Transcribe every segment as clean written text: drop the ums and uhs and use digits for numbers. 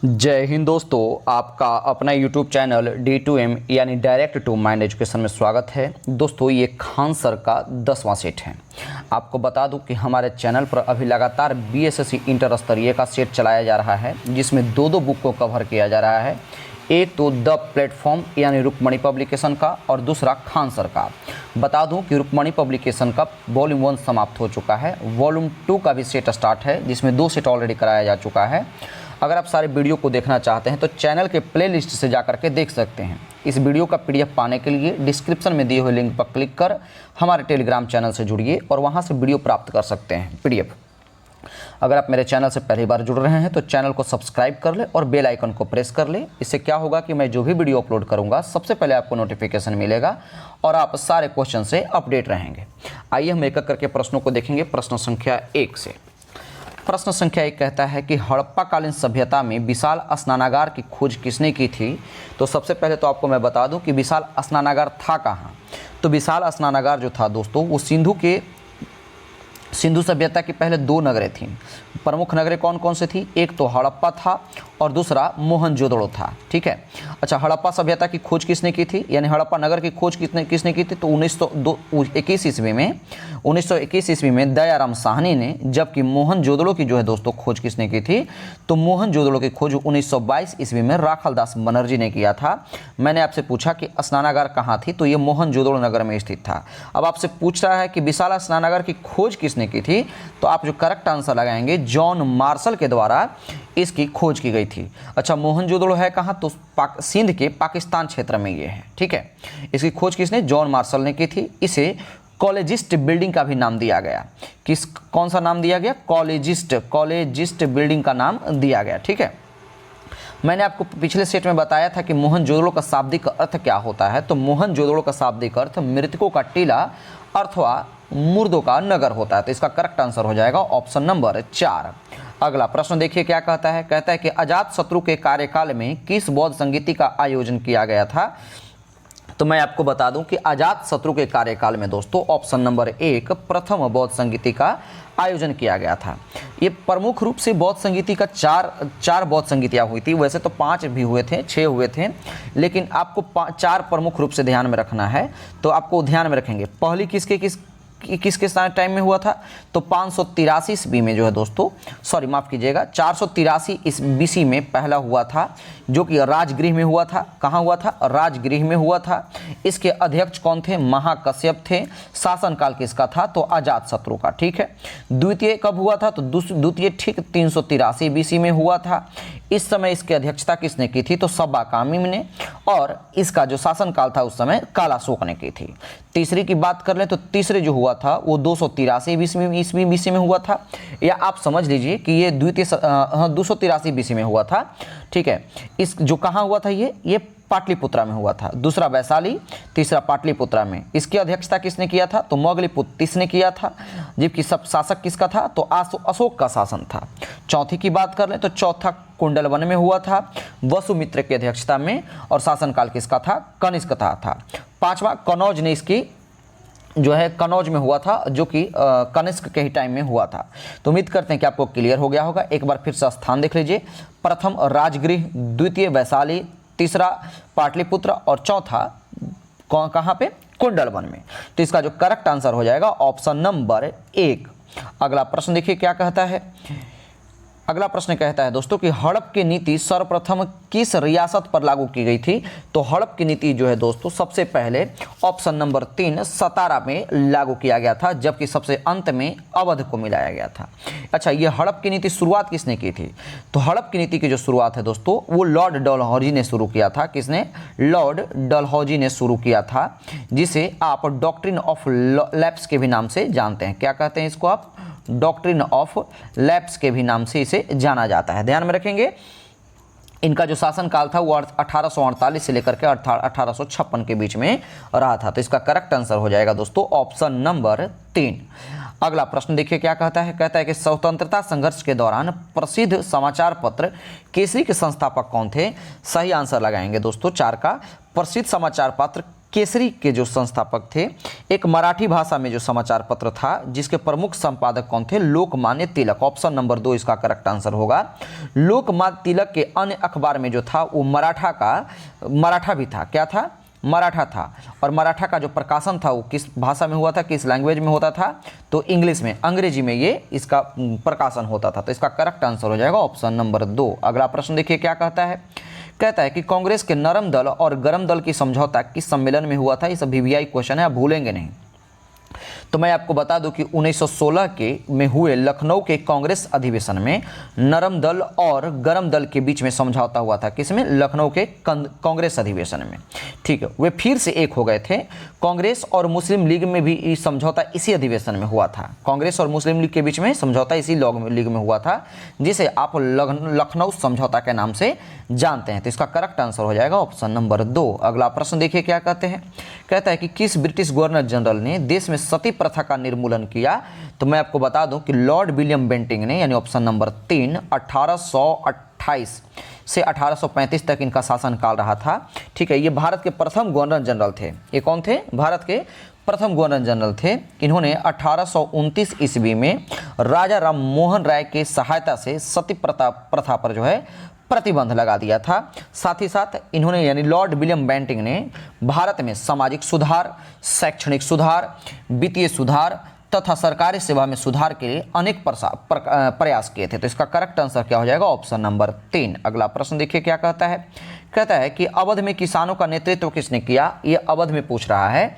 जय हिंद दोस्तों, आपका अपना YouTube चैनल D2M यानी डायरेक्ट टू माइंड एजुकेशन में स्वागत है। दोस्तों, ये खान सर का 10वां सेट है। आपको बता दूं कि हमारे चैनल पर अभी लगातार BSSC इंटर स्तरीय का सेट चलाया जा रहा है, जिसमें दो बुक को कवर किया जा रहा है। एक तो द प्लेटफॉर्म यानी रुक्मणी पब्लिकेशन का और दूसरा खान सर का। बता दूं कि रुक्मणी पब्लिकेशन का वॉल्यूम 1 समाप्त हो चुका है। वॉल्यूम 2 का भी सेट स्टार्ट है, जिसमें 2 सेट ऑलरेडी कराया जा चुका है। अगर आप सारे वीडियो को देखना चाहते हैं तो चैनल के प्लेलिस्ट से जाकर के देख सकते हैं। इस वीडियो का PDF पाने के लिए डिस्क्रिप्शन में दिए हुए लिंक पर क्लिक कर हमारे टेलीग्राम चैनल से जुड़िए और वहां से वीडियो प्राप्त कर सकते हैं PDF। अगर आप मेरे चैनल से पहली बार जुड़ रहे हैं तो चैनल को सब्सक्राइब कर ले और बेल आइकन को प्रेस कर ले। इससे क्या होगा कि मैं जो भी वीडियो अपलोड करूंगा सबसे पहले आपको नोटिफिकेशन मिलेगा और आप सारे क्वेश्चन से अपडेट रहेंगे। आइए हम एक एक करके प्रश्नों को देखेंगे। प्रश्न संख्या 1 से। प्रश्न संख्या 1 कहता है कि हड़प्पा कालीन सभ्यता में विशाल स्नानागार की खोज किसने की थी। तो सबसे पहले तो आपको मैं बता दूं कि विशाल स्नानागार था कहाँ। तो विशाल स्नानागार जो था दोस्तों, वो सिंधु सभ्यता की पहले 2 नगरें थीं। प्रमुख नगरें कौन कौन से थी? एक तो हड़प्पा था और दूसरा मोहनजोदड़ो था। ठीक है। अच्छा, हड़प्पा सभ्यता की खोज किसने की थी, यानी हड़प्पा नगर की खोज किसने की थी? तो 1921 ईस्वी में दयाराम साहनी ने, जबकि मोहनजोदड़ो की जो है दोस्तों खोज किसने की थी? तो मोहनजोदड़ो की खोज 1922 ईस्वी में राखालदास बनर्जी ने किया था। मैंने आपसे पूछा कि स्नानागार कहाँ थी, तो ये मोहनजोदड़ो नगर में स्थित था। अब आपसे पूछ रहा है कि विशाल स्नानागार की खोज किसने की थी, तो आप जो करेक्ट आंसर लगाएंगे, जॉन मार्शल के द्वारा इसकी खोज की गई थी। अच्छा, मोहनजोदड़ो है कहाँ? तो सिंध के पाकिस्तान क्षेत्र में ये है। ठीक है। इसकी खोज किसने? जॉन मार्शल ने की थी। इसे कॉलेजिस्ट बिल्डिंग का भी नाम दिया गया। कौन सा नाम दिया गया? कॉलेजिस्ट बिल्डिंग का नाम दिया गया। ठीक है। मैंने आपको पिछले सेट में बताया था कि मोहनजोदड़ो का शाब्दिक अर्थ क्या होता है। तो मोहनजोदड़ो का शाब्दिक अर्थ मृतकों का टीला अथवा मुर्दों का नगर होता है। तो इसका करेक्ट आंसर हो जाएगा ऑप्शन नंबर 4। अगला प्रश्न देखिए क्या कहता है। कहता है कि अजातशत्रु के कार्यकाल में किस बौद्ध संगीति का आयोजन किया गया था। तो मैं आपको बता दूं कि अजातशत्रु के कार्यकाल में दोस्तों ऑप्शन नंबर 1 प्रथम बौद्ध संगीति का आयोजन किया गया था। ये प्रमुख रूप से बौद्ध संगीति का चार बौद्ध संगीतियाँ हुई थी। वैसे तो 5 भी हुए थे, 6 हुए थे, लेकिन आपको 4 प्रमुख रूप से ध्यान में रखना है। तो आपको ध्यान में रखेंगे पहली किसके टाइम में हुआ था। तो 583 ईस्वी में जो है दोस्तों, सॉरी माफ़ कीजिएगा, 483 इस BC में पहला हुआ था, जो कि राजगृह में हुआ था। कहाँ हुआ था? राजगृह में हुआ था। इसके अध्यक्ष कौन थे? महाकश्यप थे। शासनकाल किसका था? तो अजातशत्रु का। ठीक है। द्वितीय कब हुआ था? तो द्वितीय ठीक 383 BC में हुआ था। इस समय इसकी अध्यक्षता किसने की थी? तो सब्बा कामी ने। और इसका जो शासनकाल था उस समय कालाशोक ने की थी। तीसरी की बात कर लें तो तीसरे जो हुआ था वो 283 ईस्वी BC में हुआ था, या आप समझ लीजिए कि ये 283 BC में हुआ था। ठीक है। इस जो कहाँ हुआ था, ये पाटलिपुत्रा में हुआ था। दूसरा वैशाली, तीसरा पाटलिपुत्रा में। इसकी अध्यक्षता किसने किया था? तो मोगलीपुत्तिस ने किया था। जबकि सब शासक किसका था? तो अशोक का शासन था। चौथी की बात कर लें तो चौथा कुंडलवन में हुआ था वसुमित्र की अध्यक्षता में, और शासनकाल किसका था? कनिष्क का था। पांचवा कनौज ने इसकी जो है कनौज में हुआ था, जो कि कनिष्क के ही टाइम में हुआ था। तो उम्मीद करते हैं कि आपको क्लियर हो गया होगा। एक बार फिर से स्थान देख लीजिए। प्रथम राजगृह, द्वितीय वैशाली, तीसरा पाटलिपुत्र और चौथा कहाँ पे? कुंडलवन में। तो इसका जो करेक्ट आंसर हो जाएगा ऑप्शन नंबर 1। अगला प्रश्न देखिए क्या कहता है। अगला प्रश्न कहता है दोस्तों कि हड़प की नीति सर्वप्रथम किस रियासत पर लागू की गई थी। तो हड़प की नीति जो है दोस्तों सबसे पहले ऑप्शन नंबर 3 सतारा में लागू किया गया था, जबकि सबसे अंत में अवध को मिलाया गया था। अच्छा, ये हड़प की नीति शुरुआत किसने की थी? तो हड़प की नीति की जो शुरुआत है दोस्तों वो लॉर्ड डलहौजी ने शुरू किया था। किसने? लॉर्ड डलहौजी ने शुरू किया था, जिसे आप डॉक्ट्रिन ऑफ लैप्स के भी नाम से जानते हैं। क्या कहते हैं इसको आप? डॉक्ट्रिन ऑफ लैप्स के भी नाम से इसे जाना जाता है। ध्यान में रखेंगे। इनका जो शासनकाल था वो 1848 से लेकर के 1856 के बीच में रहा था। तो इसका करेक्ट आंसर हो जाएगा दोस्तों ऑप्शन नंबर 3। अगला प्रश्न देखिए क्या कहता है। कहता है कि स्वतंत्रता संघर्ष के दौरान प्रसिद्ध समाचार पत्र केसरी के संस्थापक कौन थे। सही आंसर लगाएंगे दोस्तों 4 का। प्रसिद्ध समाचार पत्र केसरी के जो संस्थापक थे। एक मराठी भाषा में जो समाचार पत्र था जिसके प्रमुख संपादक कौन थे? लोकमान्य तिलक। ऑप्शन नंबर 2 इसका करेक्ट आंसर होगा। लोकमान्य तिलक के अन्य अखबार में जो था वो मराठा भी था। क्या था? मराठा था। और मराठा का जो प्रकाशन था वो किस भाषा में हुआ था, किस लैंग्वेज में होता था? तो इंग्लिश में, अंग्रेजी में ये इसका प्रकाशन होता था। तो इसका करेक्ट आंसर हो जाएगा ऑप्शन नंबर 2। अगला प्रश्न देखिए क्या कहता है। कहता है कि कांग्रेस के नरम दल और गरम दल की समझौता किस सम्मेलन में हुआ था? ये सब वीवीआई क्वेश्चन है, आप भूलेंगे नहीं। तो मैं आपको बता दूं कि 1916 के में हुए लखनऊ के कांग्रेस अधिवेशन में नरम दल और गरम दल के बीच में समझौता हुआ था। किसमें? लखनऊ के कांग्रेस अधिवेशन में। ठीक है, वे फिर से एक हो गए थे। कांग्रेस और मुस्लिम लीग में भी समझौता इसी अधिवेशन में हुआ था। कांग्रेस और मुस्लिम लीग के बीच में समझौता इसी लीग में हुआ था, जिसे आप लखनऊ समझौता के नाम से जानते हैं। तो इसका करेक्ट आंसर हो जाएगा ऑप्शन नंबर 2। अगला प्रश्न देखिए क्या कहते हैं। कहता है कि किस ब्रिटिश गवर्नर जनरल ने देश में सती प्रथा का निर्मूलन किया? तो मैं आपको बता दूं कि लॉर्ड विलियम बेंटिंग ने, यानी ऑप्शन नंबर 3, 1828 से 1835 तक इनका शासनकाल रहा था। ठीक है, ये भारत के प्रथम गवर्नर जनरल थे। ये कौन थे? भारत के प्रथम गवर्नर जनरल थे। इन्होंने 1829 ईस्वी में राजा राम मोहन राय के सहायता से सती प्रथा पर जो है प्रतिबंध लगा दिया था। साथ ही साथ इन्होंने, यानी लॉर्ड विलियम बेंटिंग ने भारत में सामाजिक सुधार, शैक्षणिक सुधार, वित्तीय सुधार तथा सरकारी सेवा में सुधार के लिए अनेक प्रयास किए थे। तो इसका करेक्ट आंसर क्या हो जाएगा? Option number 3। अगला प्रश्न देखिए क्या कहता है। कहता है कि अवध में किसानों का नेतृत्व किसने किया? ये अवध में पूछ रहा है।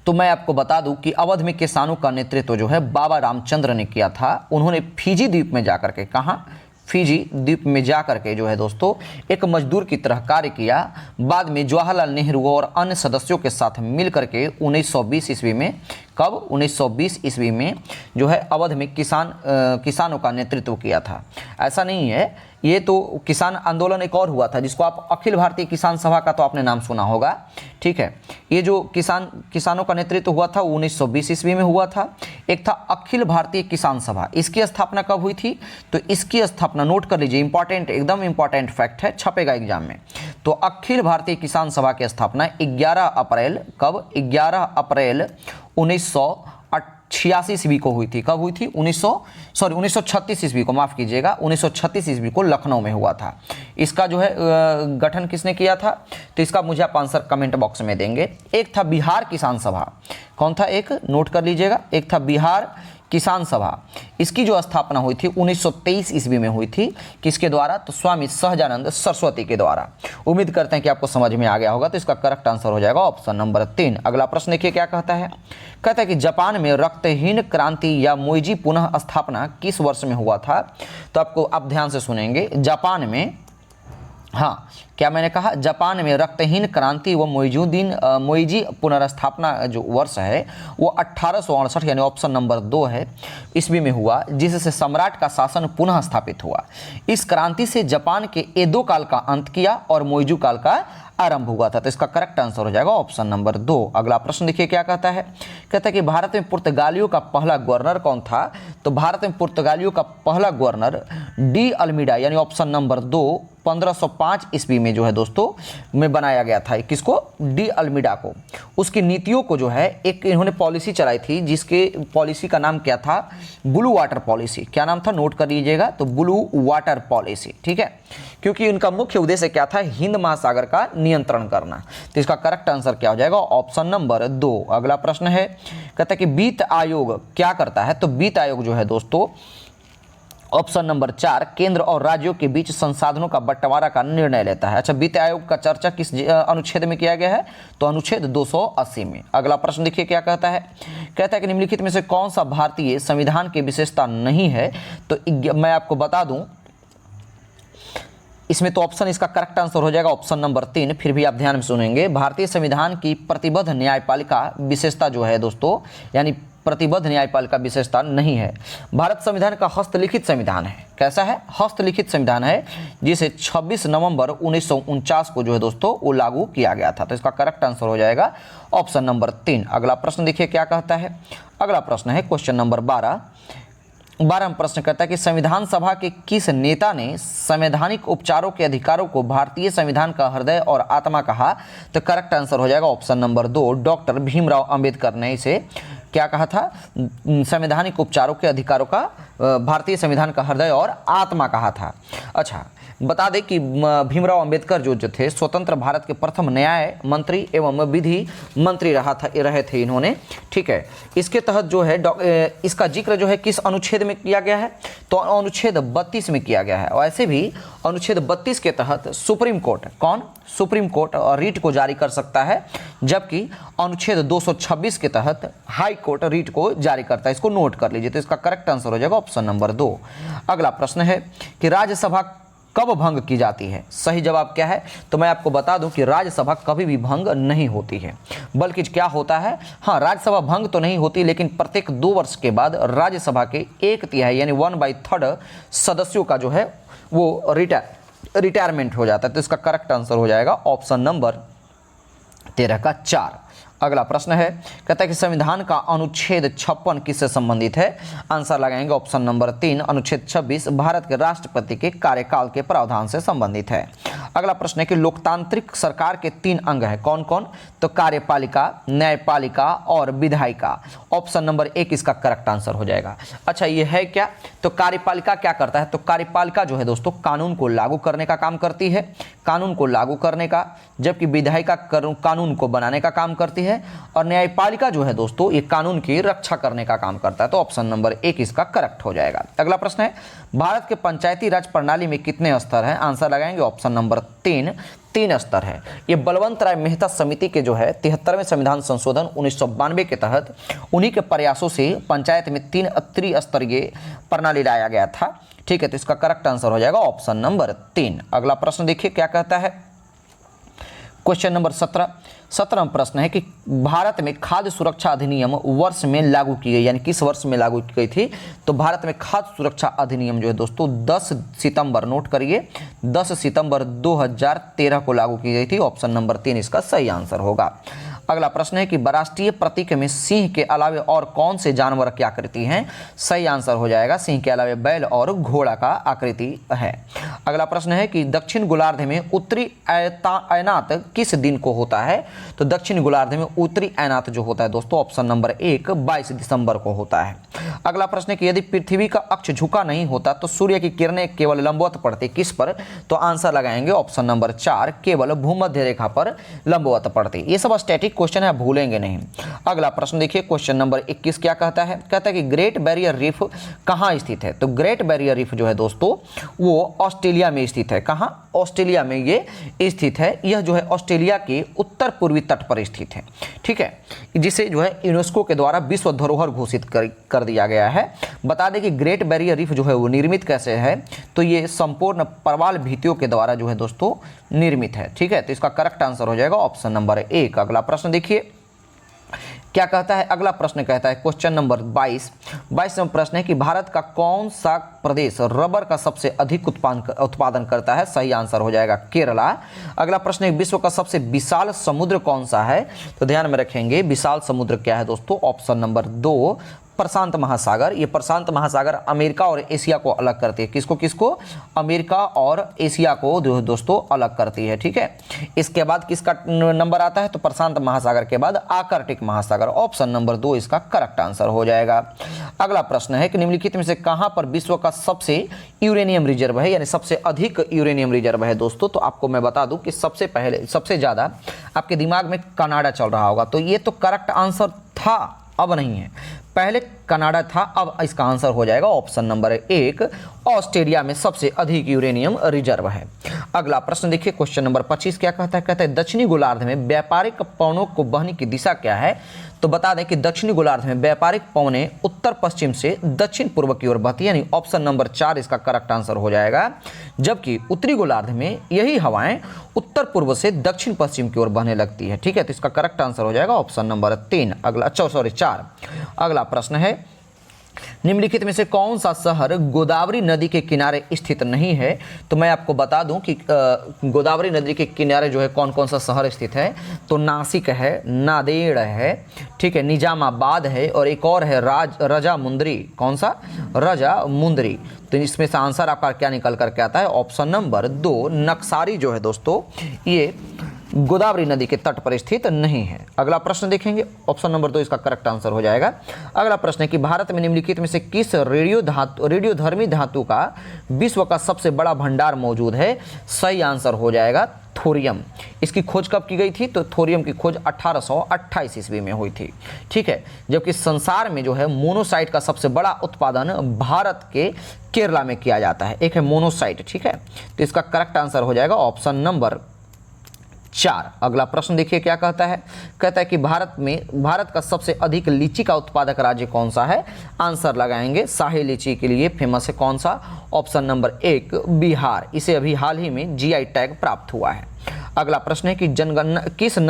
तो मैं आपको बता दूं कि अवध में किसानों का नेतृत्व जो है बाबा रामचंद्र ने किया था। उन्होंने फिजी द्वीप में जाकर के, कहाँ? फिजी द्वीप में जाकर के जो है दोस्तों एक मजदूर की तरह कार्य किया। बाद में जवाहरलाल नेहरू और अन्य सदस्यों के साथ मिलकर के 1920 ईस्वी में, कब? 1920 ईस्वी में जो है अवध में किसानों का नेतृत्व किया था। ऐसा नहीं है, ये तो किसान आंदोलन एक और हुआ था जिसको आप अखिल भारतीय किसान सभा का तो आपने नाम सुना होगा। ठीक है, ये जो किसानों का नेतृत्व हुआ था 1920 ईस्वी में हुआ था। एक था अखिल भारतीय किसान सभा। इसकी स्थापना कब हुई थी? तो इसकी स्थापना नोट कर लीजिए, इंपॉर्टेंट, एकदम इंपॉर्टेंट फैक्ट है, छपेगा एग्जाम में। तो अखिल भारतीय किसान सभा की स्थापना 11 अप्रैल, कब? 11 अप्रैल 1986 ईस्वी को हुई थी। कब हुई थी? 1936 ईस्वी को, माफ कीजिएगा, 1936 ईस्वी को लखनऊ में हुआ था। इसका जो है गठन किसने किया था? तो इसका मुझे आप आंसर कमेंट बॉक्स में देंगे। एक था बिहार किसान सभा। कौन था? एक नोट कर लीजिएगा, एक था बिहार किसान सभा। इसकी जो स्थापना हुई थी 1923 ईस्वी में हुई थी। किसके द्वारा? तो स्वामी सहजानंद सरस्वती के द्वारा। उम्मीद करते हैं कि आपको समझ में आ गया होगा। तो इसका करेक्ट आंसर हो जाएगा ऑप्शन नंबर 3। अगला प्रश्न देखिए क्या कहता है। कहता है कि जापान में रक्तहीन क्रांति या मोइजी पुनः स्थापना किस वर्ष में हुआ था? तो आपको, आप ध्यान से सुनेंगे, जापान में, हाँ, क्या मैंने कहा? जापान में रक्तहीन क्रांति व मोइजी पुनर्स्थापना जो वर्ष है वो 1868, यानी ऑप्शन नंबर 2 है, ईस्वी में हुआ, जिससे सम्राट का शासन पुनः स्थापित हुआ। इस क्रांति से जापान के एदो काल का अंत किया और मोइजू काल का आरंभ हुआ था। तो इसका करेक्ट आंसर हो जाएगा ऑप्शन नंबर 2। अगला प्रश्न देखिए क्या कहता है। कहता है कि भारत में पुर्तगालियों का पहला गवर्नर कौन था? तो भारत में पुर्तगालियों का पहला गवर्नर डी अल्मीडा, यानी ऑप्शन नंबर 2, 1505 ईस्वी में जो है दोस्तों में बनाया गया था। किसको? डी अल्मीडा को। उसकी नीतियों को जो है, एक इन्होंने पॉलिसी चलाई थी जिसके पॉलिसी का नाम क्या था? Blue water policy. क्या नाम था? नोट कर लीजिएगा, तो ब्लू वाटर पॉलिसी। ठीक है, क्योंकि उनका मुख्य उद्देश्य क्या था? हिंद महासागर का नियंत्रण करना। तो इसका करेक्ट आंसर क्या हो जाएगा? Option number 2। अगला प्रश्न है, कहता है कि वित्त आयोग क्या करता है? तो वित्त आयोग जो है दोस्तों, ऑप्शन नंबर 4, केंद्र और राज्यों के बीच संसाधनों का बंटवारा का निर्णय लेता है। अच्छा, वित्त आयोग का चर्चा किस अनुच्छेद में किया गया है? तो अनुच्छेद 280 में। अगला प्रश्न देखिए क्या कहता है। कहता है कि निम्नलिखित में से कौन सा भारतीय संविधान की विशेषता नहीं है? तो मैं आपको बता दूं, इसमें तो ऑप्शन, इसका करेक्ट आंसर हो जाएगा ऑप्शन नंबर 3। फिर भी आप ध्यान में सुनेंगे, भारतीय संविधान की प्रतिबद्ध न्यायपालिका विशेषता जो है दोस्तों, यानी प्रतिबद्ध न्यायपालिका विशेषता नहीं है। भारत संविधान का हस्तलिखित संविधान है। कैसा है? हस्तलिखित संविधान है, जिसे 26 नवंबर 1949 को जो है दोस्तों वो लागू किया गया था। तो इसका करेक्ट आंसर हो जाएगा ऑप्शन नंबर 3। अगला प्रश्न देखिए क्या कहता है। अगला प्रश्न है क्वेश्चन नंबर 12। 12वां प्रश्न कहता है कि संविधान सभा के किस नेता ने संवैधानिक उपचारों के अधिकारों को भारतीय संविधान का हृदय और आत्मा कहा? तो करेक्ट आंसर हो जाएगा option number 2, doctor Bhimrao Ambedkar ने इसे क्या कहा था? संवैधानिक उपचारों के अधिकारों का भारतीय संविधान का हृदय और आत्मा कहा था। अच्छा, बता दें कि भीमराव अंबेडकर जो थे स्वतंत्र भारत के प्रथम न्याय मंत्री एवं विधि मंत्री रहे थे इन्होंने, ठीक है। इसके तहत जो है इसका जिक्र जो है किस अनुच्छेद में किया गया है? तो अनुच्छेद 32 में किया गया है। और ऐसे भी अनुच्छेद 32 के तहत सुप्रीम कोर्ट, कौन? सुप्रीम कोर्ट रीट को जारी कर सकता है, जबकि अनुच्छेद 226 के तहत हाई कोर्ट रीट को जारी करता है। इसको नोट कर लीजिए। तो इसका करेक्ट आंसर हो जाएगा ऑप्शन नंबर 2। अगला प्रश्न है कि राज्यसभा कब भंग की जाती है? सही जवाब क्या है? तो मैं आपको बता दूं कि राज्यसभा कभी भी भंग नहीं होती है, बल्कि क्या होता है, हाँ, राज्यसभा भंग तो नहीं होती, लेकिन प्रत्येक 2 वर्ष के बाद राज्यसभा के 1/3 यानी 1/3 सदस्यों का जो है वो रिटायरमेंट हो जाता है। तो इसका करेक्ट आंसर हो जाएगा ऑप्शन नंबर 13 का 4। अगला प्रश्न है, कहता है कि संविधान का अनुच्छेद 56 किससे संबंधित है? आंसर लगाएंगे ऑप्शन नंबर 3, अनुच्छेद 26 भारत के राष्ट्रपति के कार्यकाल के प्रावधान से संबंधित है। अगला प्रश्न है कि लोकतांत्रिक सरकार के 3 अंग हैं, कौन कौन? तो कार्यपालिका, न्यायपालिका और विधायिका। ऑप्शन नंबर 1 इसका करेक्ट आंसर हो जाएगा। अच्छा, ये है क्या? तो कार्यपालिका क्या करता है? तो कार्यपालिका जो है दोस्तों कानून को लागू करने का काम करती है, कानून को लागू करने का, जबकि विधायिका कानून को बनाने का काम करती है, और न्यायपालिका जो है दोस्तों ये कानून की रक्षा करने का काम करता है। तो ऑप्शन नंबर 1 इसका करेक्ट हो जाएगा। अगला प्रश्न है, भारत के पंचायती राज प्रणाली में कितने स्तर हैं? आंसर लगाएंगे ऑप्शन नंबर 3 स्तर है। ये बलवंत राय मेहता समिति के जो है 73वें संविधान संशोधन 1992 के तहत उन्हीं के प्रयासों से पंचायत में 3 त्रिस्तरीय प्रणाली लाया गया था, ठीक है। तो इसका करेक्ट आंसर हो जाएगा ऑप्शन नंबर 3। अगला प्रश्न देखिए क्या कहता है, क्वेश्चन नंबर 17वां प्रश्न है कि भारत में खाद्य सुरक्षा अधिनियम वर्ष में लागू की गई, यानी किस वर्ष में लागू की गई थी? तो भारत में खाद्य सुरक्षा अधिनियम जो है दोस्तों 10 सितंबर, नोट करिए, 10 सितंबर 2013 को लागू की गई थी। ऑप्शन नंबर 3 इसका सही आंसर होगा। अगला प्रश्न है कि राष्ट्रीय प्रतीक में सिंह के अलावे और कौन से जानवर की आकृति हैं? सही आंसर हो जाएगा सिंह के अलावे बैल और घोड़ा का आकृति है। अगला प्रश्न है कि दक्षिण गोलार्ध में उत्तरी अयनात किस दिन को होता है? तो दक्षिण गोलार्ध में उत्तरी अयनात जो होता है दोस्तों ऑप्शन नंबर 1 22 दिसंबर को होता है। अगला प्रश्न है कि यदि पृथ्वी का अक्ष झुका नहीं होता तो सूर्य की किरणें केवल लंबवत पड़ती, किस पर? तो आंसर लगाएंगे ऑप्शन नंबर 4, केवल भूमध्य रेखा पर लंबवत पड़ती। ये सब स्टैटिक क्वेश्चन है, भूलेंगे नहीं। अगला प्रश्न देखिए क्वेश्चन नंबर 21 क्या कहता है? कहता है कि ग्रेट बैरियर रीफ कहाँ स्थित है? तो ग्रेट बैरियर रीफ जो है दोस्तों वो ऑस्ट्रेलिया में स्थित है। कहाँ? ऑस्ट्रेलिया में ये स्थित है। यह जो है ऑस्ट्रेलिया के उत्तर पूर्वी तट पर स्थित है, ठीक है, जिसे जो है यूनेस्को के द्वारा विश्व धरोहर घोषित कर दिया गया है। बता दें कि ग्रेट बैरियर रीफ जो है वो निर्मित कैसे है? तो ये संपूर्ण प्रवाल भित्तियों के द्वारा जो है दोस्तों निर्मित है, ठीक है। तो इसका करेक्ट आंसर हो जाएगा ऑप्शन नंबर 1। अगला प्रश्न देखिए क्या कहता है? अगला प्रश्न कहता है क्वेश्चन नंबर 22वां प्रश्न है कि भारत का कौन सा प्रदेश रबर का सबसे अधिक उत्पादन करता है? सही आंसर हो जाएगा केरला। अगला प्रश्न है विश्व का सबसे विशाल समुद्र कौन सा है? तो ध्यान में रखेंगे विशाल समुद्र क्या है दोस्तों? ऑप्शन नंबर 2 प्रशांत महासागर। ये प्रशांत महासागर अमेरिका और एशिया को अलग करती है। किसको किसको? अमेरिका और एशिया को दोस्तों अलग करती है, ठीक है। इसके बाद किसका नंबर आता है? तो प्रशांत महासागर के बाद आर्कटिक महासागर। ऑप्शन नंबर 2 इसका करेक्ट आंसर हो जाएगा। अगला प्रश्न है कि निम्नलिखित में से कहां पर विश्व का सबसे यूरेनियम रिजर्व है, यानी सबसे अधिक यूरेनियम रिजर्व है दोस्तों? तो आपको मैं बता दूं कि सबसे ज्यादा आपके दिमाग में कनाडा चल रहा होगा, तो ये तो करेक्ट आंसर था, अब नहीं है, पहले कनाडा था, अब इसका आंसर हो जाएगा ऑप्शन नंबर 1, ऑस्ट्रेलिया में सबसे अधिक यूरेनियम रिजर्व है। अगला प्रश्न देखिए क्वेश्चन नंबर 25 क्या कहता है? कहता है दक्षिणी गोलार्ध में व्यापारिक पवनों को बहने की दिशा क्या है? तो बता दें कि दक्षिणी गोलार्ध में व्यापारिक पवनें उत्तर पश्चिम से दक्षिण पूर्व की ओर बहती है, यानी ऑप्शन नंबर 4 इसका करेक्ट आंसर हो जाएगा। जबकि उत्तरी गोलार्ध में यही हवाएं उत्तर पूर्व से दक्षिण पश्चिम की ओर बहने लगती है, ठीक है। तो इसका करेक्ट आंसर हो जाएगा ऑप्शन नंबर 4। अगला प्रश्न है निम्नलिखित में से कौन सा शहर गोदावरी नदी के किनारे स्थित नहीं है? तो मैं आपको बता दूं कि गोदावरी नदी के किनारे जो है कौन कौन सा शहर स्थित है। तो नासिक है, नांदेड़ है, ठीक है, निजामाबाद है, और एक और है रजामुंदरी। कौन सा? रजामुंदरी। तो इसमें से आंसर आपका क्या निकल करके आता है? ऑप्शन नंबर 2 नक्सारी जो है दोस्तों ये गोदावरी नदी के तट पर स्थित नहीं है। अगला प्रश्न देखेंगे, ऑप्शन नंबर 2 इसका करेक्ट आंसर हो जाएगा। अगला प्रश्न है कि भारत में निम्नलिखित में से किस रेडियोधर्मी धातु का विश्व का सबसे बड़ा भंडार मौजूद है? सही आंसर हो जाएगा थोरियम। इसकी खोज कब की गई थी? तो थोरियम की खोज 1828 ईस्वी में हुई थी, ठीक है। जबकि संसार में जो है मोनोसाइट का सबसे बड़ा उत्पादन भारत के केरला में किया जाता है। एक है मोनोसाइट, ठीक है। तो इसका करेक्ट आंसर हो जाएगा ऑप्शन नंबर 4। अगला प्रश्न देखिए क्या कहता है। कहता है कि भारत का सबसे अधिक लीची का उत्पादक राज्य कौन सा है? आंसर लगाएंगे शाही लीची के लिए फेमस है कौन सा? Option number 1 Bihar. इसे अभी हाल ही में जीआई टैग प्राप्त हुआ है। अगला प्रश्न है कि जनगणना किसी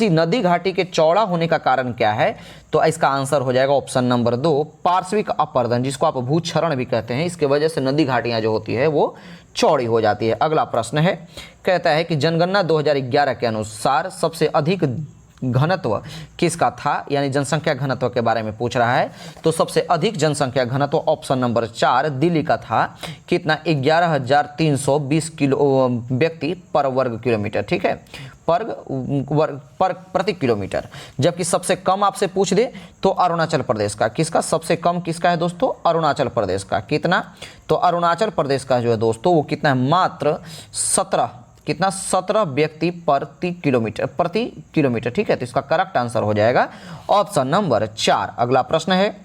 नदी घाटी के चौड़ा होने का कारण क्या है? तो इसका आंसर हो जाएगा ऑप्शन नंबर 2 पार्श्विक अपरदन, जिसको आप भूक्षरण भी कहते हैं। इसके वजह से नदी घाटियां जो होती है वो चौड़ी हो जाती है। अगला प्रश्न है, कहता है कि जनगणना 2011 के अनुसार सबसे अधिक घनत्व किसका था? यानी जनसंख्या घनत्व के बारे में पूछ रहा है। तो सबसे अधिक जनसंख्या घनत्व ऑप्शन नंबर 4 दिल्ली का था। कितना? 11,320 व्यक्ति पर वर्ग किलोमीटर, ठीक है, प्रति किलोमीटर। जबकि सबसे कम आपसे पूछ दे तो अरुणाचल प्रदेश का। किसका सबसे कम किसका है दोस्तों? अरुणाचल प्रदेश का। कितना? तो अरुणाचल प्रदेश का जो है दोस्तों वो कितना है? मात्र 17 व्यक्ति प्रति किलोमीटर, ठीक है। तो इसका करेक्ट आंसर हो जाएगा ऑप्शन नंबर 4। अगला प्रश्न है,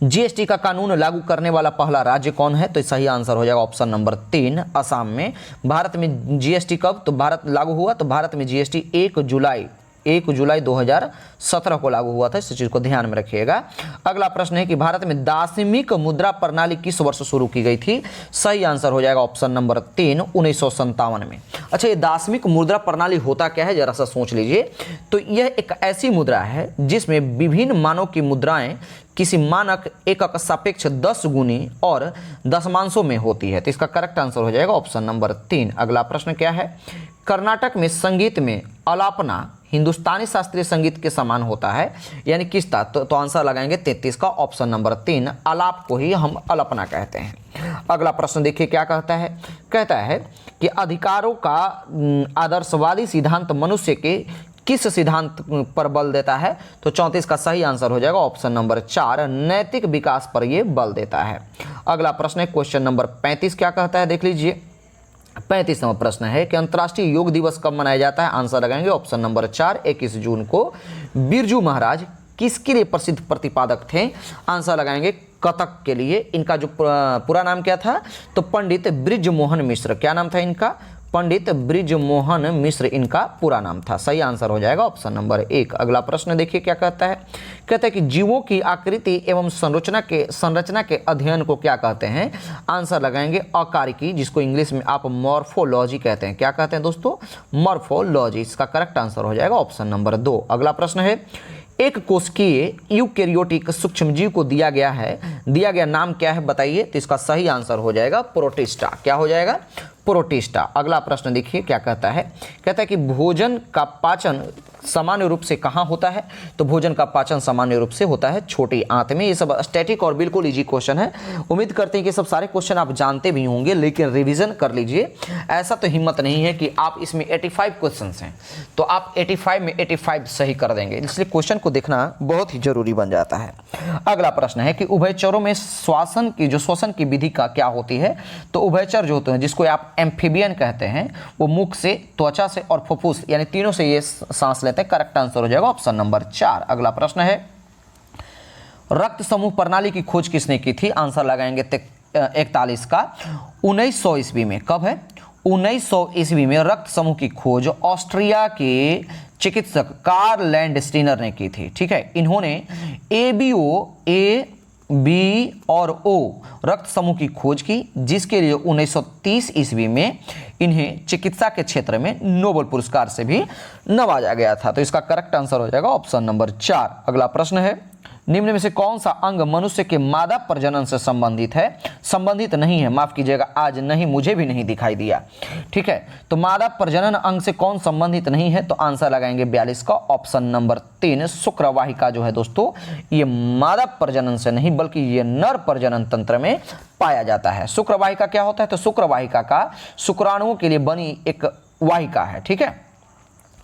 जीएसटी का कानून लागू करने वाला पहला राज्य कौन है? तो सही आंसर हो जाएगा ऑप्शन नंबर 3 असम में। भारत में जीएसटी कब लागू हुआ? तो भारत में जीएसटी 1 जुलाई 2017 को लागू हुआ था। इस चीज को ध्यान में रखिएगा। अगला प्रश्न है कि भारत में दार्शनिक मुद्रा प्रणाली किस वर्ष शुरू की गई थी? सही आंसर हो जाएगा ऑप्शन नंबर 3 1957 में। अच्छा, ये दार्शनिक मुद्रा प्रणाली होता क्या है जरा सा सोच लीजिए। तो यह एक ऐसी मुद्रा है जिसमें विभिन्न मानों की मुद्राएं किसी मानक एकक सापेक्ष 10 गुनी और दशमांशों में होती है। तो इसका करेक्ट आंसर हो जाएगा ऑप्शन नंबर 3। अगला प्रश्न क्या है? कर्नाटक में संगीत में अलापना हिंदुस्तानी शास्त्रीय संगीत के समान होता है, यानी किस था? तो आंसर लगाएंगे 33 का ऑप्शन नंबर 3 आलाप को ही हम अलापना कहते हैं। अगला प्रश्न देखिए क्या कहता है। कहता है कि अधिकारों का आदर्शवादी सिद्धांत मनुष्य के किस सिद्धांत पर बल देता है? तो 34 का सही आंसर हो जाएगा ऑप्शन नंबर 4 नैतिक विकास पर यह बल देता है। अगला प्रश्न है क्वेश्चन नंबर 35 क्या कहता है देख लीजिए। 35वां प्रश्न है कि अंतर्राष्ट्रीय योग दिवस कब मनाया जाता है? आंसर लगाएंगे ऑप्शन नंबर 4 21 जून को। बिरजू महाराज किसके लिए प्रसिद्ध प्रतिपादक थे? आंसर लगाएंगे कथक के लिए। इनका जो पूरा नाम क्या था? तो पंडित बृजमोहन मिश्र। क्या नाम था इनका? पंडित बृजमोहन मिश्र इनका पूरा नाम था। सही आंसर हो जाएगा ऑप्शन नंबर 1। अगला प्रश्न देखिए क्या कहता है। कहता है कि जीवों की आकृति एवं संरचना के अध्ययन को क्या कहते हैं? आंसर लगाएंगे अकारिकी, जिसको इंग्लिश में आप मॉर्फोलॉजी कहते हैं। क्या कहते हैं दोस्तों? मॉर्फोलॉजी। इसका करेक्ट आंसर हो जाएगा ऑप्शन नंबर 2। अगला प्रश्न है, एक कोशिकीय यूकेरियोटिक सूक्ष्मजीव को दिया गया नाम क्या है बताइए? तो इसका सही आंसर हो जाएगा प्रोटिस्टा। क्या हो जाएगा? प्रोटिस्टा। अगला प्रश्न देखिए क्या कहता है। कहता है कि भोजन का पाचन सामान्य रूप से कहाँ होता है? तो भोजन का पाचन सामान्य रूप से होता है छोटी आंत में। ये सब स्टैटिक और बिल्कुल इजी क्वेश्चन है। उम्मीद करते हैं कि सब सारे क्वेश्चन आप जानते भी होंगे, लेकिन रिवीजन कर लीजिए। ऐसा तो हिम्मत नहीं है कि आप इसमें 85 क्वेश्चन हैं तो आप 85 में 85 सही कर देंगे, इसलिए क्वेश्चन को देखना बहुत ही जरूरी बन जाता है। अगला प्रश्न है कि उभयचरों में श्वसन की विधि का क्या होती है? तो उभयचर जो होते हैं, जिसको आप एम्फीबियन कहते हैं, वो मुख से, त्वचा से और फुफ्फुस यानी तीनों से ये सांस लेते हैं। करेक्ट आंसर हो जाएगा ऑप्शन नंबर 4। अगला प्रश्न है, रक्त समूह प्रणाली की खोज किसने की थी? आंसर लगाएंगे 41 का 1900 ईस्वी में। कब है? 1900 ईस्वी में रक्त समूह की खोज ऑस्ट्रिया के चिकित्सक कार्ल लैंडस्टीनर ने की थी। ठीक है, इन्होंने ए बी और ओ रक्त समूह की खोज की, जिसके लिए 1930 ईस्वी में इन्हें चिकित्सा के क्षेत्र में नोबेल पुरस्कार से भी नवाजा गया था। तो इसका करेक्ट आंसर हो जाएगा ऑप्शन नंबर 4। अगला प्रश्न है, निम्न में से कौन सा अंग मनुष्य के मादा प्रजनन से संबंधित है? संबंधित नहीं है, माफ कीजिएगा, आज नहीं, मुझे भी नहीं दिखाई दिया। ठीक है, तो मादा प्रजनन अंग से कौन संबंधित नहीं है? तो आंसर लगाएंगे 42 का ऑप्शन नंबर 3 शुक्रवाहिका जो है दोस्तों, ये मादा प्रजनन से नहीं बल्कि ये नर प्रजनन तंत्र में पाया जाता है। शुक्रवाहिका क्या होता है? तो शुक्रवाहिका का शुक्राणुओं के लिए बनी एक वाहिका है। ठीक है,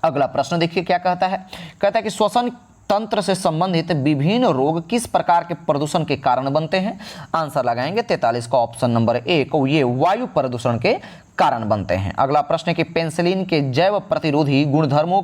अगला प्रश्न देखिए क्या कहता है। कहता है कि श्वसन तंत्र से संबंधित विभिन्न रोग किस प्रकार के प्रदूषण के कारण बनते हैं? आंसर लगाएंगे 43 का ऑप्शन नंबर 1, ये वायु प्रदूषण के कारण बनते हैं। अगला प्रश्न है कि पेनिसिलिन के जैव प्रतिरोधी गुणधर्मों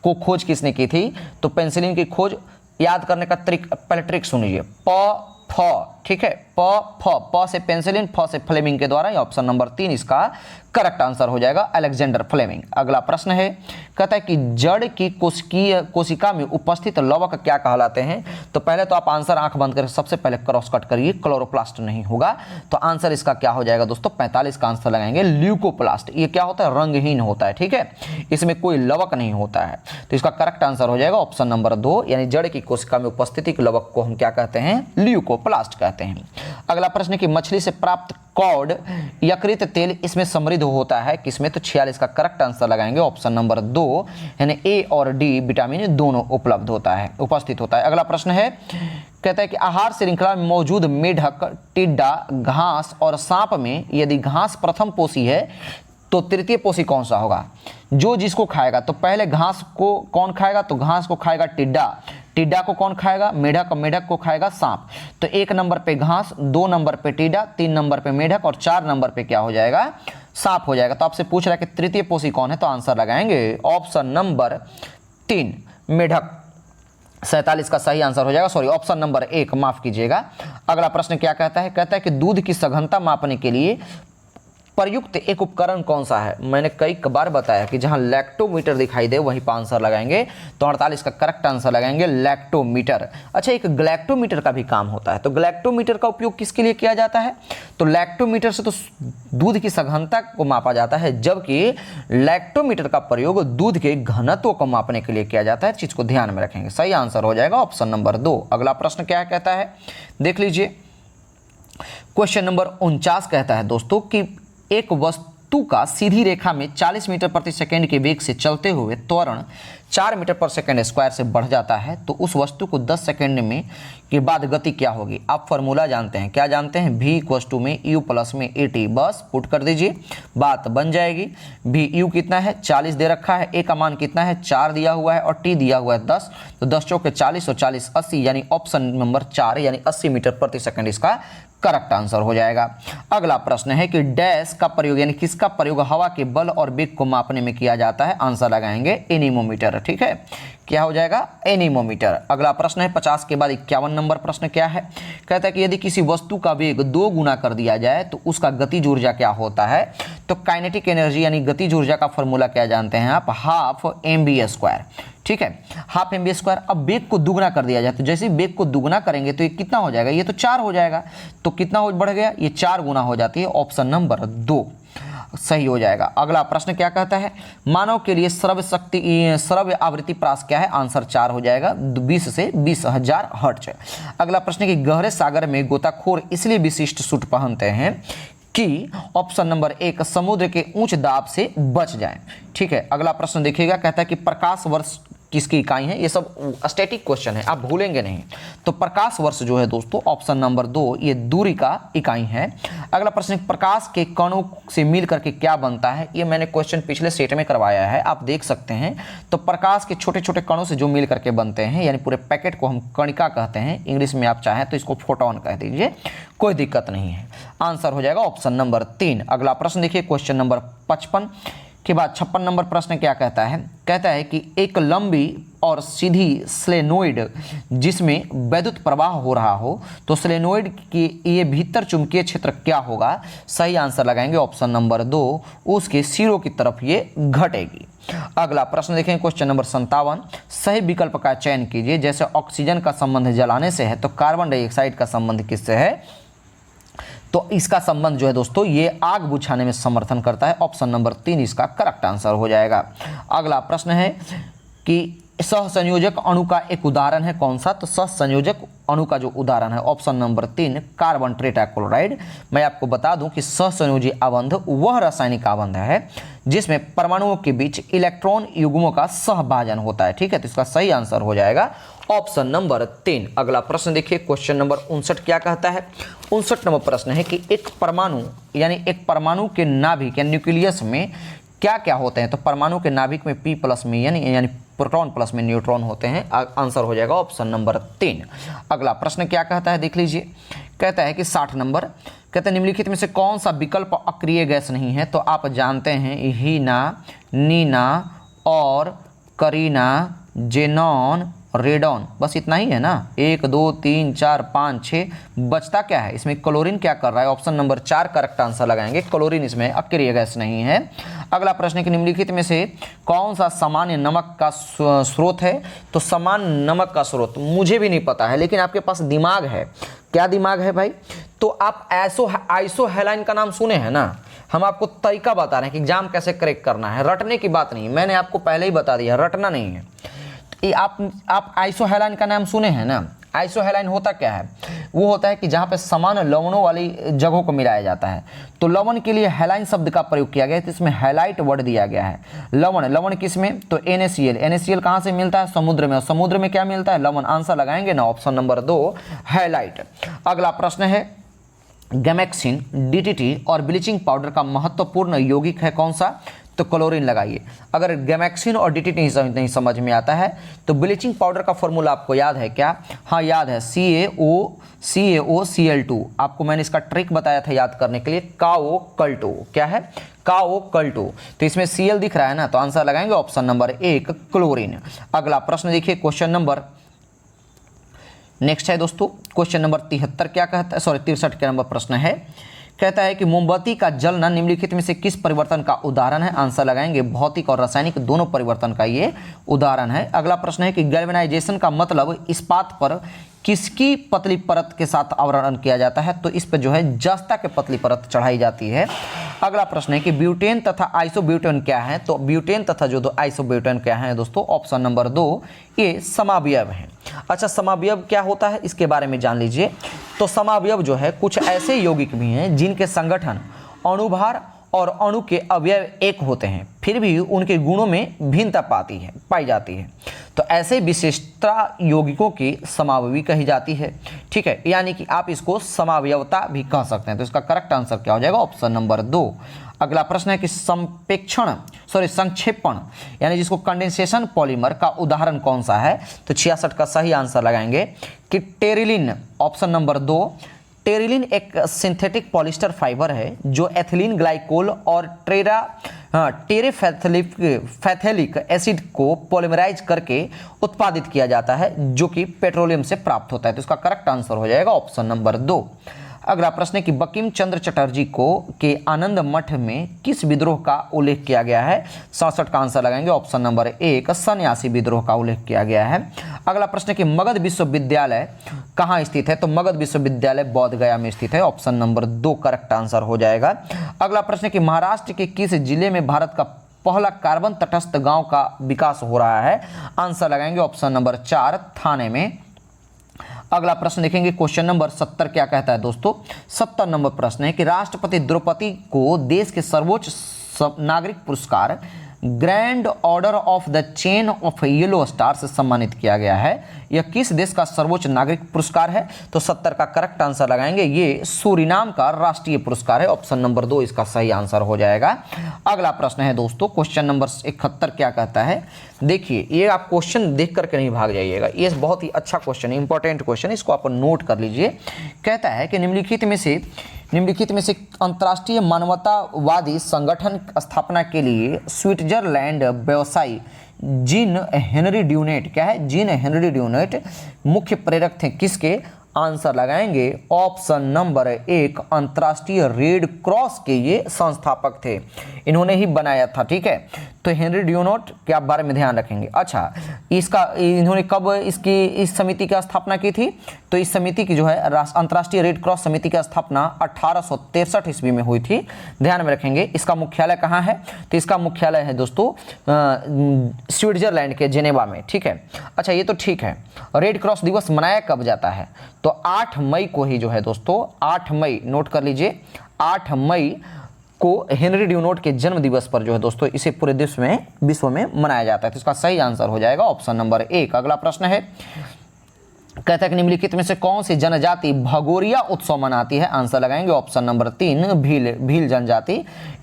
को खोज किसने की थी? तो पेनिसिलिन की खोज याद करने का पहले ट्रिक सुनिए, प फ, ठीक है, प से पेनिसिलिन, फ से फ्लेमिंग के द्वारा, ऑप्शन नंबर 3 इसका करेक्ट आंसर हो जाएगा, अलेक्जेंडर फ्लेमिंग। अगला प्रश्न है, कहता है कि जड़ की कोशिका में उपस्थित लवक क्या कहलाते हैं? तो पहले तो आप आंसर आंख बंद करके सबसे पहले क्रॉस कट करिए, क्लोरोप्लास्ट नहीं होगा, तो आंसर इसका क्या हो जाएगा दोस्तों? 45 का आंसर लगाएंगे ल्यूकोप्लास्ट। ये क्या होता है? रंगहीन होता है। ठीक है, इसमें कोई लवक नहीं होता है, तो इसका करेक्ट आंसर हो जाएगा ऑप्शन नंबर 2, यानी जड़ की कोशिका में उपस्थिति लवक को हम क्या कहते हैं? ल्यूकोप्लास्ट कहते हैं। अगला प्रश्न कि मछली से प्राप्त कॉड यकृत तेल इसमें समृद्ध होता है किसमें? तो 46 का करेक्ट आंसर लगाएंगे ऑप्शन नंबर 2, यानी ए और डी विटामिन दोनों उपस्थित होता है। अगला प्रश्न है, कहता है कि आहार श्रृंखला में मौजूद मेढक, टिड्डा, घास और सांप में यदि घास प्रथम पोषी है तो तृतीय पोषी कौन सा होगा? जो जिसको खाएगा, तो पहले घास को कौन खाएगा? तो घास को खाएगा टिड्डा, टिड्डा को कौन खाएगा? मेढक, मेढक को खाएगा सांप। तो 1 नंबर पे घास, 2 नंबर पे टिड्डा, 3 नंबर पे मेढक और 4 नंबर पे क्या हो जाएगा? सांप हो जाएगा। तो आपसे पूछ रहा है कि तृतीय पोषी कौन है? तो आंसर लगाएंगे ऑप्शन नंबर 3 मेढक। 47 का सही आंसर हो जाएगा, सॉरी ऑप्शन नंबर 1, माफ कीजिएगा। अगला प्रश्न क्या कहता है? कहता है कि दूध की सघनता मापने के लिए प्रयुक्त एक उपकरण कौन सा है? मैंने कई बार बताया कि जहां लैक्टोमीटर दिखाई दे वहीं पर आंसर लगाएंगे, तो 48 का करेक्ट आंसर लगाएंगे लैक्टोमीटर। अच्छा, एक ग्लैक्टोमीटर का भी काम होता है, तो ग्लैक्टोमीटर का उपयोग किसके लिए किया जाता है? तो लैक्टोमीटर से तो दूध की सघनता को मापा जाता है, जबकि लैक्टोमीटर का प्रयोग दूध के घनत्व को मापने के लिए किया जाता है। चीज को ध्यान में रखेंगे, सही आंसर हो जाएगा ऑप्शन नंबर 2। अगला प्रश्न क्या कहता है देख लीजिए, क्वेश्चन नंबर 49 कहता है दोस्तों कि एक वस्तु का सीधी रेखा में 40 मीटर प्रति सेकंड के वेग से चलते हुए त्वरण 4 मीटर पर सेकंड स्क्वायर से बढ़ जाता है, तो उस वस्तु को 10 सेकंड में के बाद गति क्या होगी? आप फॉर्मूला जानते हैं, क्या जानते हैं? v = में u प्लस में at, बस पुट कर दीजिए, बात बन जाएगी। v u कितना है? 40 दे रखा है, a का मान कितना है? 4 दिया हुआ है और t दिया हुआ है 10, तो 10 चौके 40 और 40 80, यानी ऑप्शन नंबर 4 यानी 80 मीटर प्रति सेकंड इसका करेक्ट आंसर हो जाएगा। अगला प्रश्न है कि डैश का प्रयोग यानी किसका प्रयोग हवा के बल और वेग को मापने में किया जाता है? आंसर लगाएंगे एनीमोमीटर। ठीक है, क्या हो जाएगा? एनीमोमीटर। अगला प्रश्न है 50 के बाद 51 नंबर प्रश्न क्या है? कहता है कि यदि किसी वस्तु का वेग 2 गुना कर दिया जाए तो उसका गतिज ऊर्जा क्या होता है? तो काइनेटिक एनर्जी यानी गतिज ऊर्जा का फॉर्मूला क्या जानते हैं आप? Half mv²। ठीक है, हाफ mv²। अब वेग को दुगना कर दिया जाए, तो जैसे वेग को दुगना करेंगे तो ये कितना हो जाएगा? ये तो 4 हो जाएगा, तो कितना हो बढ़ गया? ये 4 गुना हो जाती है, ऑप्शन नंबर 2 सही हो जाएगा। अगला प्रश्न क्या कहता है? मानव के लिए श्रव्य आवृत्ति प्रास क्या है? आंसर 4 हो जाएगा, 20 से 20,000 हर्ट्ज। अगला प्रश्न कि गहरे सागर में गोताखोर इसलिए विशिष्ट सूट पहनते हैं कि ऑप्शन नंबर 1 समुद्र के उच्च दाब से बच जाएं। ठीक है, अगला प्रश्न देखिएगा, कहता है कि प्रकाश वर्ष किसकी इकाई है? ये सब स्टैटिक क्वेश्चन है, आप भूलेंगे नहीं। तो प्रकाश वर्ष जो है दोस्तों ऑप्शन नंबर 2 ये दूरी का इकाई है। अगला प्रश्न, प्रकाश के कणों से मिल करके क्या बनता है? ये मैंने क्वेश्चन पिछले सेट में करवाया है, आप देख सकते हैं। तो प्रकाश के छोटे छोटे कणों से जो मिल करके बनते हैं, यानी पूरे पैकेट को हम कणिका कहते हैं, इंग्लिश में आप चाहें तो इसको फोटोन कह दीजिए, कोई दिक्कत नहीं है। आंसर हो जाएगा ऑप्शन नंबर 3। अगला प्रश्न देखिए, क्वेश्चन नंबर 55 के बाद 56 नंबर प्रश्न क्या कहता है? कहता है कि एक लंबी और सीधी सोलेनोइड जिसमें वैद्युत प्रवाह हो रहा हो, तो सोलेनोइड की ये भीतर चुंबकीय क्षेत्र क्या होगा? सही आंसर लगाएंगे ऑप्शन नंबर 2, उसके सिरों की तरफ ये घटेगी। अगला प्रश्न देखें, क्वेश्चन नंबर 57, सही विकल्प का चयन कीजिए। जैसे ऑक्सीजन का संबंध जलाने से है, तो कार्बन डाइऑक्साइड का संबंध किससे है? तो इसका संबंध जो है दोस्तों ये आग बुझाने में समर्थन करता है, ऑप्शन नंबर 3 इसका करेक्ट आंसर हो जाएगा। अगला प्रश्न है कि सहसंयोजक अणु का एक उदाहरण है कौन सा? तो सहसंयोजक अणु का जो उदाहरण है ऑप्शन नंबर 3 कार्बन टेट्राक्लोराइड। मैं आपको बता दूं कि सहसंयोजी आबंध वह रासायनिक आबंध है जिसमें परमाणुओं के बीच इलेक्ट्रॉन युग्मों का सहभाजन होता है। ठीक है, तो इसका सही आंसर हो जाएगा ऑप्शन नंबर 3। अगला प्रश्न देखिए, क्वेश्चन नंबर 59 क्या कहता है? 59 नंबर प्रश्न है कि एक परमाणु यानी एक परमाणु के नाभिक या न्यूक्लियस में क्या क्या होते हैं? तो परमाणु के नाभिक में P प्लस में यानी प्रोटॉन प्लस में न्यूट्रॉन होते हैं। आंसर हो जाएगा ऑप्शन नंबर 3। अगला प्रश्न क्या कहता है देख लीजिए, कहता है कि 60 नंबर कहते हैं निम्नलिखित में से कौन सा विकल्प अक्रिय गैस नहीं है? तो आप जानते हैं हीना, नीना और करीना, जेनॉन, रेडॉन, बस इतना ही है ना। 1 2 3 4 5 6 बचता क्या है? इसमें क्लोरीन क्या कर रहा है? ऑप्शन नंबर 4 करेक्ट आंसर लगाएंगे। क्लोरीन इसमें अक्रिय गैस नहीं है। अगला प्रश्न है कि निम्नलिखित में से कौन सा सामान्य नमक का स्रोत है? तो सामान्य नमक का स्रोत मुझे भी नहीं पता है, लेकिन आपके पास दिमाग है। क्या दिमाग है भाई? तो आप आइसोहेलाइन का नाम सुने हैं ना। हम आपको तरीका बता रहे हैं कि एग्जाम कैसे करेक्ट करना है, रटने की बात नहीं। मैंने आपको पहले ही बता दिया, रटना नहीं है। आप आइसोहेलाइन का नाम सुने हैं ना। आइसोहेलाइन होता क्या है? वो होता है कि जहाँ पे समान लवणों वाली जगहों को मिलाया जाता है। तो लवण के लिए हेलाइन शब्द का प्रयोग किया गया है, तो इसमें हैलाइट वर्ड दिया गया है। लवण किस में? तो NaCl कहाँ से मिलता है? समुद्र में। और समुद्र में क्या मिलता है? लवण। आंसर लगाएंगे ना ऑप्शन नंबर 2 हैलाइट। अगला प्रश्न है गैमेक्सिन, DDT और ब्लीचिंग पाउडर का महत्वपूर्ण यौगिक है कौन सा? तो क्लोरीन लगाइए। अगर गैमेक्सिन और DDT नहीं समझ में आता है तो ब्लीचिंग पाउडर का फॉर्मूला आपको याद है क्या? हाँ याद है, CaOCl2। आपको मैंने इसका ट्रिक बताया था याद करने के लिए, काओकल्टो। क्या है? काओकल्टो। तो इसमें Cl दिख रहा है ना, तो आंसर लगाएंगे ऑप्शन नंबर 1 क्लोरीन। अगला प्रश्न देखिए, क्वेश्चन नंबर नेक्स्ट है दोस्तों, क्वेश्चन नंबर 73 क्या कहता है? 63 के नंबर प्रश्न है। कहता है कि मोमबत्ती का जलना निम्नलिखित में से किस परिवर्तन का उदाहरण है? आंसर लगाएंगे भौतिक और रासायनिक दोनों परिवर्तन का ये उदाहरण है। अगला प्रश्न है कि गैल्वेनाइजेशन का मतलब इस्पात पर किसकी पतली परत के साथ आवरण किया जाता है? तो इस पर जो है जस्ता के पतली परत चढ़ाई जाती है। अगला प्रश्न है कि ब्यूटेन तथा आइसोब्यूटेन क्या है? तो ब्यूटेन तथा जो दो आइसोब्यूटेन क्या है दोस्तों? ऑप्शन नंबर 2 ये समावयव है। अच्छा, समावयव क्या होता है इसके बारे में जान लीजिए। तो समावयव जो है कुछ ऐसे यौगिक भी हैं जिनके संगठन, अणुभार और अणु के अवयव एक होते हैं, फिर भी उनके गुणों में भिन्नता पाई जाती है। तो ऐसे विशिष्टता यौगिकों की समावयवी कही जाती है। ठीक है, यानी कि आप इसको समावयवता भी कह सकते हैं। तो इसका करेक्ट आंसर क्या हो जाएगा? Option number 2। अगला प्रश्न है कि संक्षेपण यानी जिसको कंडेंसेशन पॉलीमर का उदाहरण कौन सा है? तो 66 का सही आंसर लगाएंगे कि टेरिलिन। ऑप्शन नंबर 2 टेरिलिन एक सिंथेटिक पॉलिस्टर फाइबर है जो एथिलीन ग्लाइकोल और टेरेफैथेलिक एसिड को पॉलीमराइज करके उत्पादित किया जाता है, जो कि पेट्रोलियम से प्राप्त होता है। तो इसका करेक्ट आंसर हो जाएगा ऑप्शन नंबर 2। अगला प्रश्न है कि बंकिम चंद्र चटर्जी को के आनंद मठ में किस विद्रोह का उल्लेख किया गया है? 67 का आंसर लगाएंगे ऑप्शन नंबर 1 सन्यासी विद्रोह का उल्लेख किया गया है। अगला प्रश्न है कि मगध विश्वविद्यालय कहाँ स्थित है? तो मगध विश्वविद्यालय बोध गया में स्थित है। ऑप्शन नंबर 2 करेक्ट आंसर हो जाएगा। अगला प्रश्न है कि महाराष्ट्र के किस जिले में भारत का पहला कार्बन तटस्थ गांव का विकास हो रहा है? आंसर लगाएंगे ऑप्शन नंबर 4 थाने में। अगला प्रश्न देखेंगे, क्वेश्चन नंबर 70 क्या कहता है दोस्तों? 70 नंबर प्रश्न है कि राष्ट्रपति द्रौपदी को देश के सर्वोच्च नागरिक पुरस्कार grand order of the chain of yellow star से सम्मानित किया गया है। यह किस देश का सर्वोच्च नागरिक पुरस्कार है? तो 70 का करेक्ट आंसर लगाएंगे, ये सूरीनाम का राष्ट्रीय पुरस्कार है। ऑप्शन नंबर 2 इसका सही आंसर हो जाएगा। अगला प्रश्न है दोस्तों, क्वेश्चन नंबर 71 क्या कहता है? देखिए, ये आप क्वेश्चन देख करके नहीं भाग जाइएगा, ये बहुत ही अच्छा क्वेश्चन है, इंपॉर्टेंट क्वेश्चन, इसको आप नोट कर लीजिए। कहता है कि निम्नलिखित में से अंतर्राष्ट्रीय मानवतावादी संगठन स्थापना के लिए स्विट्जरलैंड व्यवसायी जीन हेनरी ड्यूनेट क्या है? जीन हेनरी ड्यूनेट मुख्य प्रेरक थे किसके? आंसर लगाएंगे ऑप्शन नंबर 1, अंतर्राष्ट्रीय रेड क्रॉस के ये संस्थापक थे, इन्होंने ही बनाया था। ठीक है, तो हेनरी ड्यूनोट के आप बारे में ध्यान रखेंगे। अच्छा, इसका इन्होंने कब इस समिति की स्थापना की थी? तो इस समिति की जो है अंतर्राष्ट्रीय रेड क्रॉस समिति की स्थापना 1863 ईस्वी में हुई थी, ध्यान में रखेंगे। इसका मुख्यालय कहाँ है? तो इसका मुख्यालय है दोस्तों स्विट्जरलैंड के जेनेवा में। ठीक है, अच्छा ये तो ठीक है। रेड क्रॉस दिवस मनाया कब जाता है? तो 8 मई को ही जो है दोस्तों, 8 मई नोट कर लीजिए, 8 मई को हेनरी ड्यूनोट के जन्म दिवस पर जो है दोस्तों इसे पूरे विश्व में मनाया जाता है। तो इसका सही आंसर हो जाएगा ऑप्शन नंबर 1। अगला प्रश्न है, कहता है कि निम्नलिखित में से कौन सी जनजाति भगोरिया उत्सव मनाती है? आंसर लगाएंगे ऑप्शन नंबर 3, भील जनजाति।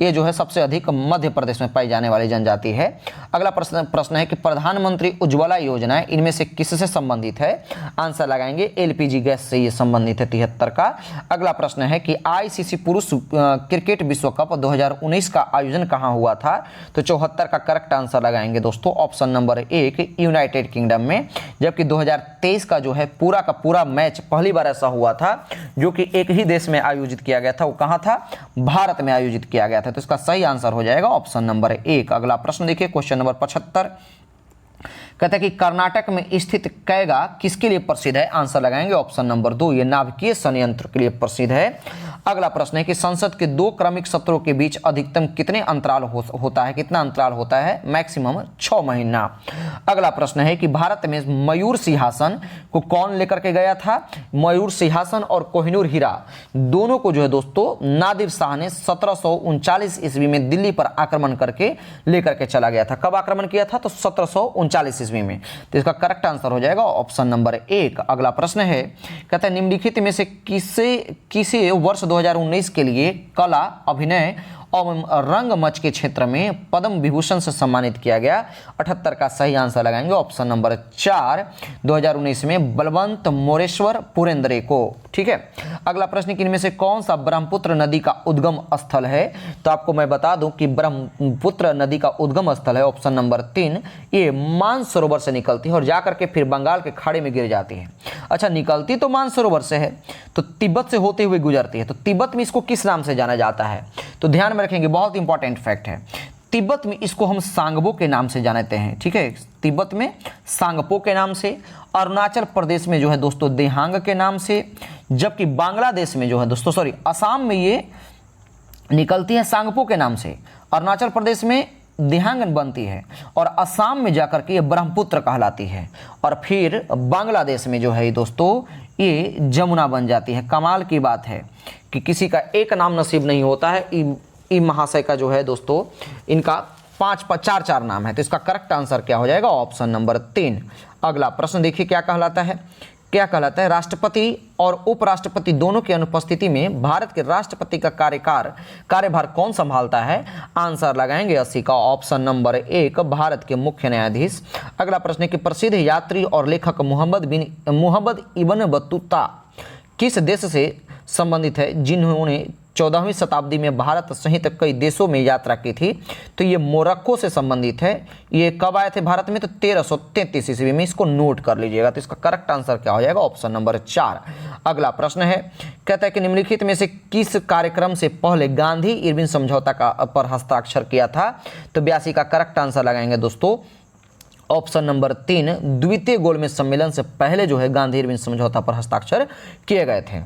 ये जो है सबसे अधिक मध्य प्रदेश में पाई जाने वाली जनजाति है। अगला प्रश्न है कि प्रधानमंत्री उज्ज्वला योजना इनमें से किससे संबंधित है? आंसर लगाएंगे एलपीजी गैस से ये संबंधित है, 73 का। अगला प्रश्न है कि आईसीसी पुरुष क्रिकेट विश्व कप 2019 का आयोजन कहाँ हुआ था? तो 74 का करेक्ट आंसर लगाएंगे दोस्तों ऑप्शन नंबर 1, यूनाइटेड किंगडम में। जबकि 2023 का जो है पूरा का पूरा मैच पहली बार ऐसा हुआ था जो कि एक ही देश में आयोजित किया गया था, वो कहां था? भारत में आयोजित किया गया था। तो इसका सही आंसर हो जाएगा ऑप्शन नंबर 1। अगला प्रश्न देखिए, क्वेश्चन नंबर 75, कहता है कि कर्नाटक में स्थित कैगा किसके लिए प्रसिद्ध है? आंसर लगाएंगे ऑप्शन नंबर 2, ये नाभिकीय संयंत्र के लिए प्रसिद्ध है। अगला प्रश्न है कि संसद के 2 क्रमिक सत्रों के बीच अधिकतम कितने अंतराल होता है? कितना अंतराल होता है? मैक्सिमम 6 महीना। अगला प्रश्न है कि भारत में मयूर सिंहासन को कौन लेकर के गया था? मयूर सिंहासन और कोहिनूर हीरा दोनों को जो है दोस्तों नादिर शाह ने 1739 ईस्वी में दिल्ली पर आक्रमण करके लेकर के चला गया था। कब आक्रमण किया था? तो 1739 ईस्वी में। तो इसका करेक्ट आंसर हो जाएगा ऑप्शन नंबर 1। अगला प्रश्न है, कहता है निम्नलिखित में से किसे वर्ष 2019 के लिए कला, अभिनय और रंगमंच के क्षेत्र में पद्म विभूषण से सम्मानित किया गया? 78 का सही आंसर लगाएंगे ऑप्शन नंबर 4, 2019 में बलवंत मोरेश्वर पुरेंद्रे को। ठीक है, अगला प्रश्न कि इनमें से कौन सा ब्रह्मपुत्र नदी का उद्गम स्थल है? तो आपको मैं बता दूं कि ब्रह्मपुत्र नदी का उद्गम स्थल है ऑप्शन नंबर 3, ये मानसरोवर से निकलती है और जाकर के फिर बंगाल के खाड़ी में गिर जाती है। अच्छा, निकलती तो मानसरोवर से है, तो तिब्बत से होते हुए गुजरती है। तो तिब्बत में इसको किस नाम से जाना जाता है? तो ध्यान में रखेंगे, बहुत इंपॉर्टेंट फैक्ट है। तिब्बत में इसको हम सांगबो के नाम से जानते हैं। ठीक है, तिब्बत में सांगपो के नाम से, अरुणाचल प्रदेश में जो है दोस्तों देहांग के नाम से, जबकि बांग्लादेश में जो है दोस्तों असम में ये निकलती है सांगपो के नाम से, अरुणाचल प्रदेश में देहांग बनती है और असम में जाकर के ये ब्रह्मपुत्र कहलाती है, और फिर बांग्लादेश में जो है दोस्तों ये जमुना बन जाती है। कमाल की बात है कि किसी का एक नाम नसीब नहीं होता है। ई महाशय का जो है दोस्तों इनका 4 नाम है। तो इसका करेक्ट आंसर क्या हो जाएगा? Option number 3। अगला प्रश्न देखिए क्या कहलाता है, राष्ट्रपति और उपराष्ट्रपति दोनों की अनुपस्थिति में भारत के राष्ट्रपति का कार्यभार कौन संभालता है? आंसर लगाएंगे 80 का ऑप्शन नंबर 1, भारत के मुख्य न्यायाधीश। अगला प्रश्न है कि प्रसिद्ध यात्री और लेखक मोहम्मद इब्न बतूता किस देश से संबंधित है जिन्होंने 14वीं शताब्दी में भारत सहित कई देशों में यात्रा की थी? तो ये मोरक्को से संबंधित है। ये कब आए थे भारत में? तो 1333 ईस्वी में। इसको नोट कर लीजिएगा। तो इसका करेक्ट आंसर क्या हो जाएगा? Option number 4। अगला प्रश्न है, कहता है कि निम्नलिखित में से किस कार्यक्रम से पहले गांधी इरविन समझौता पर हस्ताक्षर किया था? तो 82 का करेक्ट आंसर लगाएंगे दोस्तों ऑप्शन नंबर 3, द्वितीय गोलमेज सम्मेलन से पहले जो है गांधी इरविन समझौता पर हस्ताक्षर किए गए थे।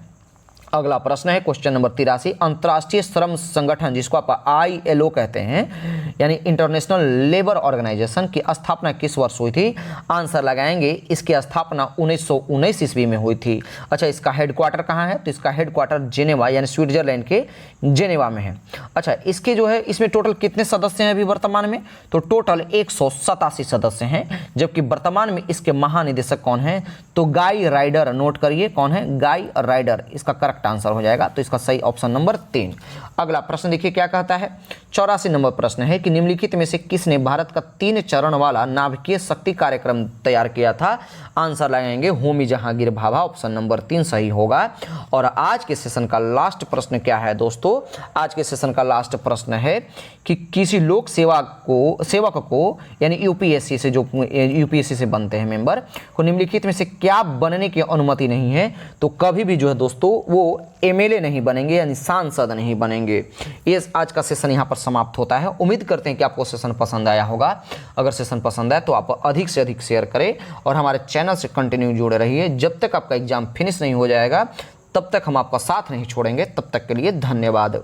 अगला प्रश्न है क्वेश्चन नंबर 83, अंतर्राष्ट्रीय श्रम संगठन जिसको आप ILO कहते हैं यानी इंटरनेशनल लेबर ऑर्गेनाइजेशन की स्थापना किस वर्ष हुई थी? आंसर लगाएंगे इसकी स्थापना 1919 ईस्वी में हुई थी। अच्छा, इसका हेडक्वार्टर कहाँ है? तो इसका हेडक्वार्टर जेनेवा यानी स्विट्जरलैंड के जेनेवा में है। अच्छा, इसके जो है इसमें टोटल कितने सदस्य हैं अभी वर्तमान में? तो टोटल 187 सदस्य हैं, जबकि वर्तमान में इसके महानिदेशक कौन है? तो गाई राइडर। नोट करिए कौन है? गाई राइडर। इसका करेक्ट करेक्ट आंसर हो जाएगा। तो इसका सही ऑप्शन नंबर 3। अगला प्रश्न देखिए क्या कहता है। 84 नंबर प्रश्न है कि निम्नलिखित में से किसने भारत का 3 चरण वाला नाभिकीय शक्ति कार्यक्रम तैयार किया था। आंसर लगाएंगे होमी जहांगीर भाभा, ऑप्शन नंबर 3 सही होगा। और आज के सेशन का लास्ट प्रश्न क्या है दोस्तों, आज के सेशन का लास्ट प्रश्न है कि किसी लोक सेवक को यानी यूपीएससी से, जो यूपीएससी से बनते हैं मेंबर को, निम्नलिखित में से क्या बनने की अनुमति नहीं है। तो कभी भी जो है दोस्तों वो एमएलए नहीं बनेंगे यानी सांसद नहीं बनेंगे। ये आज का सेशन यहाँ पर समाप्त होता है। उम्मीद करते हैं कि आपको सेशन पसंद आया होगा। अगर सेशन पसंद आए तो आप अधिक से अधिक शेयर करें और हमारे चैनल से कंटिन्यू जुड़े रहिए। जब तक आपका एग्जाम फिनिश नहीं हो जाएगा तब तक हम आपका साथ नहीं छोड़ेंगे। तब तक के लिए धन्यवाद।